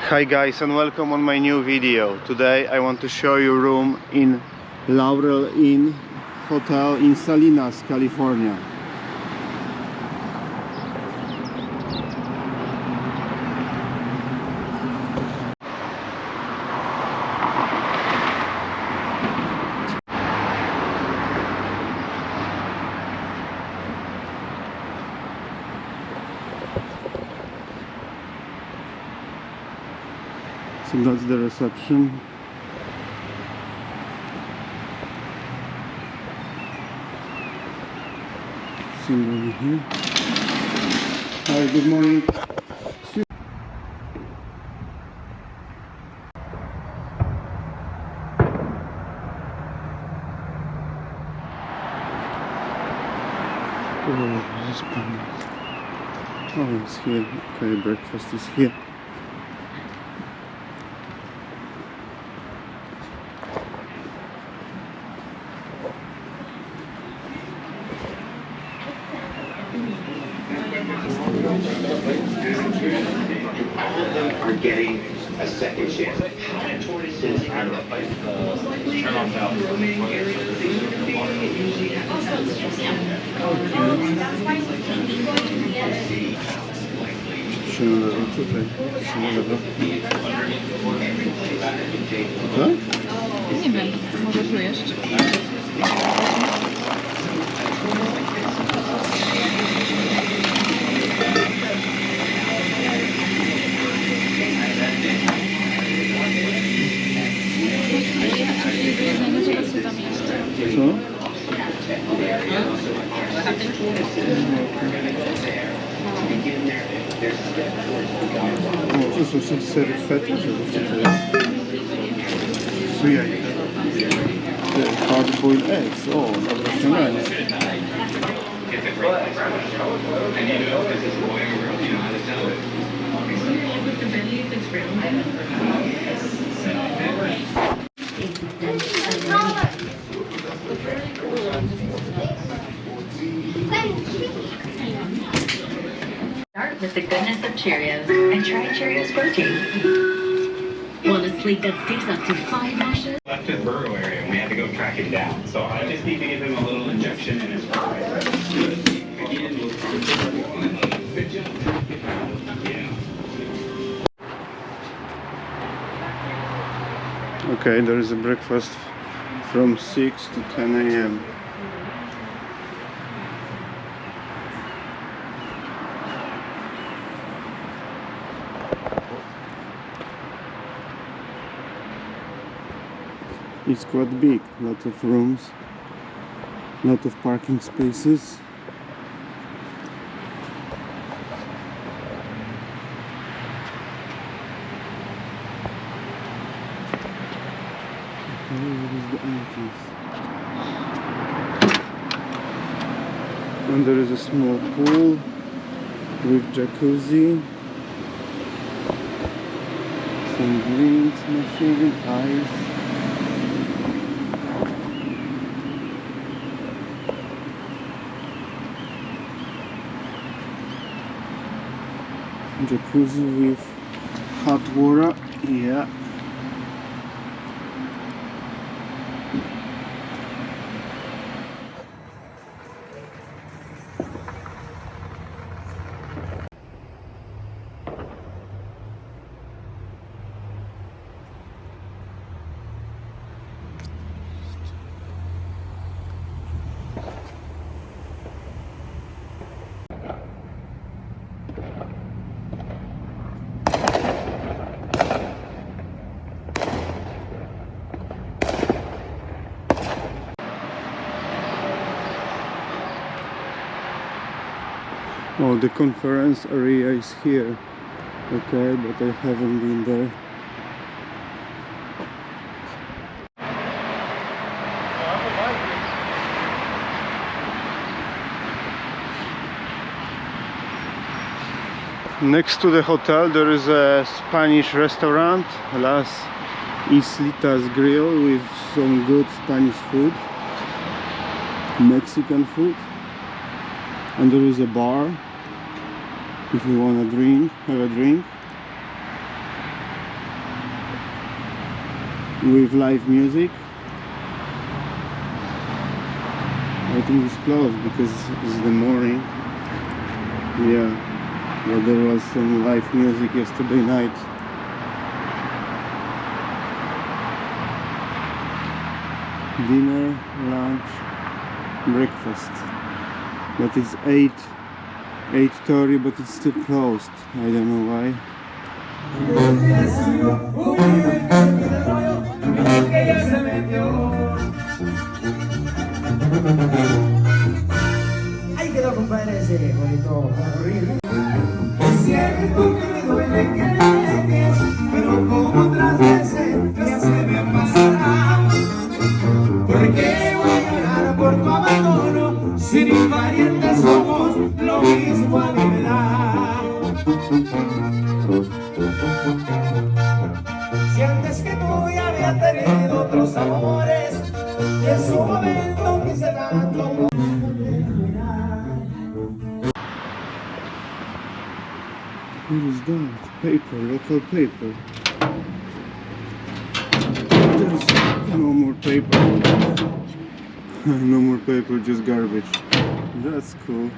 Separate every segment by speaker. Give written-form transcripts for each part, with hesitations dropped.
Speaker 1: Hi guys, and welcome on my new video. Today I want to show you room in Laurel Inn Hotel in Salinas, California. So that's the reception. Over here. Hi, good morning. Oh, this is oh, it's here. Okay, breakfast is here.
Speaker 2: All of them are getting a second chance. How tortoises are the turn off valve.
Speaker 3: Nie wiem, może tu jeszcze.
Speaker 1: Co? O, to są serwety, czy co to jest? Co jajka? Hard boiled eggs, o, dobre śniadanie.
Speaker 4: Start with the goodness of Cheerios and try Cheerios protein. Want a sleep that takes up to 5 washes?
Speaker 2: Left his burrow area and we had to go track him down. So I just need to give him a little injection in his burrow.
Speaker 1: Okay, there is a breakfast from 6 to 10 a.m. It's quite big, lots of rooms, lot of parking spaces. Here is the entrance. And there is a small pool with jacuzzi, some drinks machine, ice. Jacuzzi with hot water, yeah. Oh, the conference area is here. Okay, but I haven't been there. Next to the hotel there is a Spanish restaurant, Las Islitas Grill, with some good Spanish food, Mexican food, and there is a bar if you want to drink, have a drink. with live music. I think it's closed because it's the morning. Yeah, but there was some live music yesterday night. Dinner, lunch, breakfast. But it's 8:30, but it's still closed. I don't know why.
Speaker 3: Ahí quedó, compadre, ese bonito ocurrir. Es cierto que me duele que dejes, pero como otras veces ya se me pasará. ¿Por qué voy a llorar por tu abandono? Si ni parientes somos, lo mismo a mí me da. Si antes que tú ya había tenido otros amores, y en su momento quise tanto como
Speaker 1: What is that? Paper, local paper. There's no more paper. No more paper, just garbage. That's cool.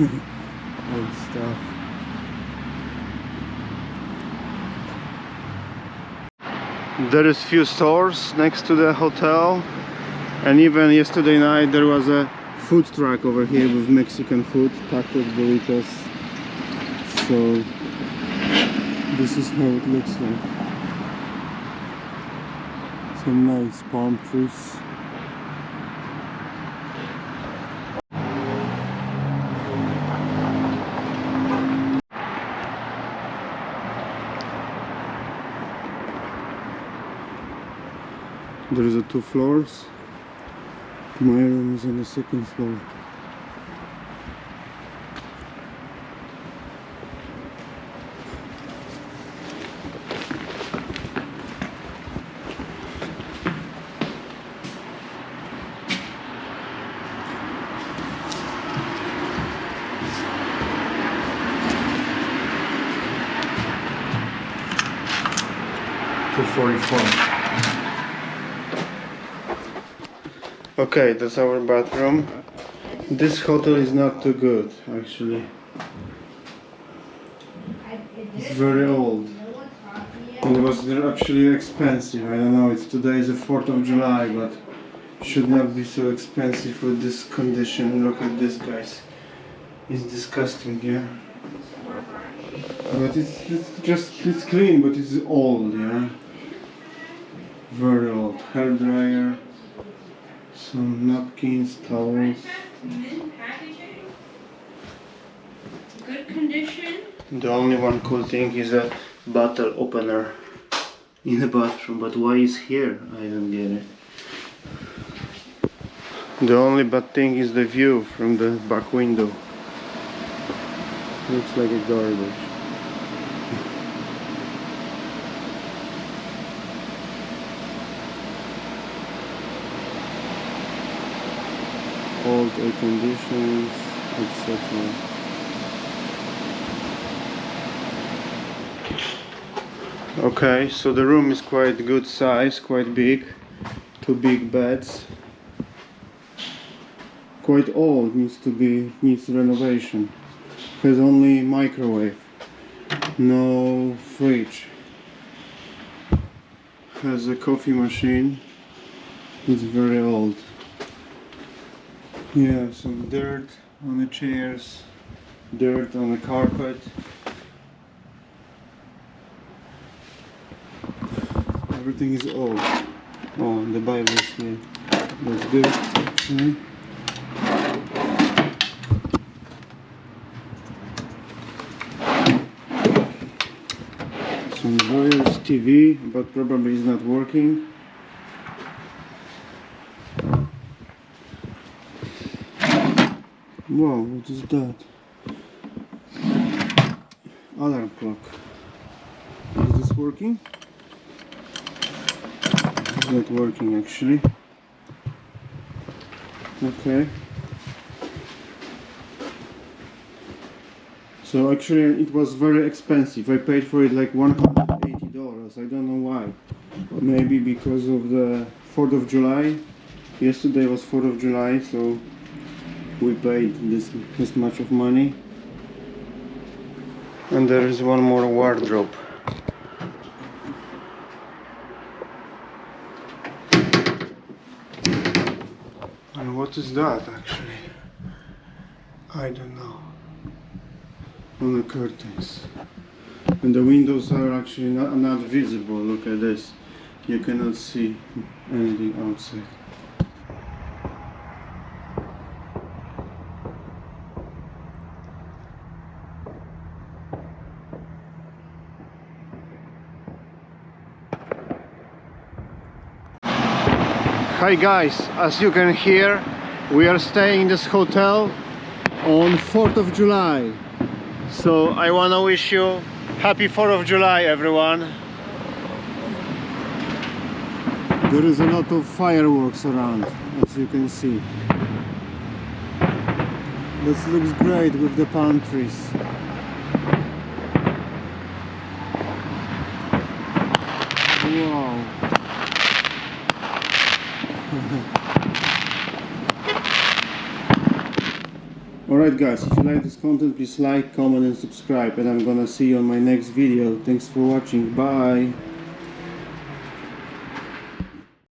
Speaker 1: Old stuff. There is few stores next to the hotel, and even yesterday night there was a food truck over here with Mexican food, tacos, burritos. So this is how it looks like. Some nice palm trees. There is a 2 floors. My room is on the 2nd floor. Okay, that's our bathroom. This hotel is not too good, actually. It's very old. It was actually expensive. I don't know, it's today is the 4th of July, but should not be so expensive with this condition. Look at this, guys. It's disgusting, yeah. But it's clean, but it's old, yeah. Very old. Hair dryer. Some napkins, towels.
Speaker 5: Good condition.
Speaker 1: The only one cool thing is a bottle opener in the bathroom, but why is here? I don't get it. The only bad thing is the view from the back window. Looks like a garbage. Old air conditions, etc. Okay, so the room is quite good size, quite big. 2 big beds. Quite old, needs renovation. Has only microwave, no fridge. Has a coffee machine. It's very old. Yeah, some dirt on the chairs, dirt on the carpet. Everything is old. Oh, and the Bible is here. That's good, actually. Some wires, TV, but probably is not working. Wow, what is that? Alarm clock. Is this working? It's not working actually. Okay. So actually it was very expensive. I paid for it like $180. I don't know why. Or maybe because of the 4th of July. Yesterday was 4th of July, so we paid this much of money. And there is one more wardrobe. And what is that actually? I don't know. On the curtains. And the windows are actually not visible. Look at this. You cannot see anything outside. Hi guys, as you can hear, we are staying in this hotel on 4th of July. So I want to wish you happy 4th of July, everyone. There is a lot of fireworks around, as you can see. This looks great with the palm trees. Wow. Alright guys, if you like this content, please like, comment and subscribe, and I'm gonna see you on my next video. Thanks for watching, bye!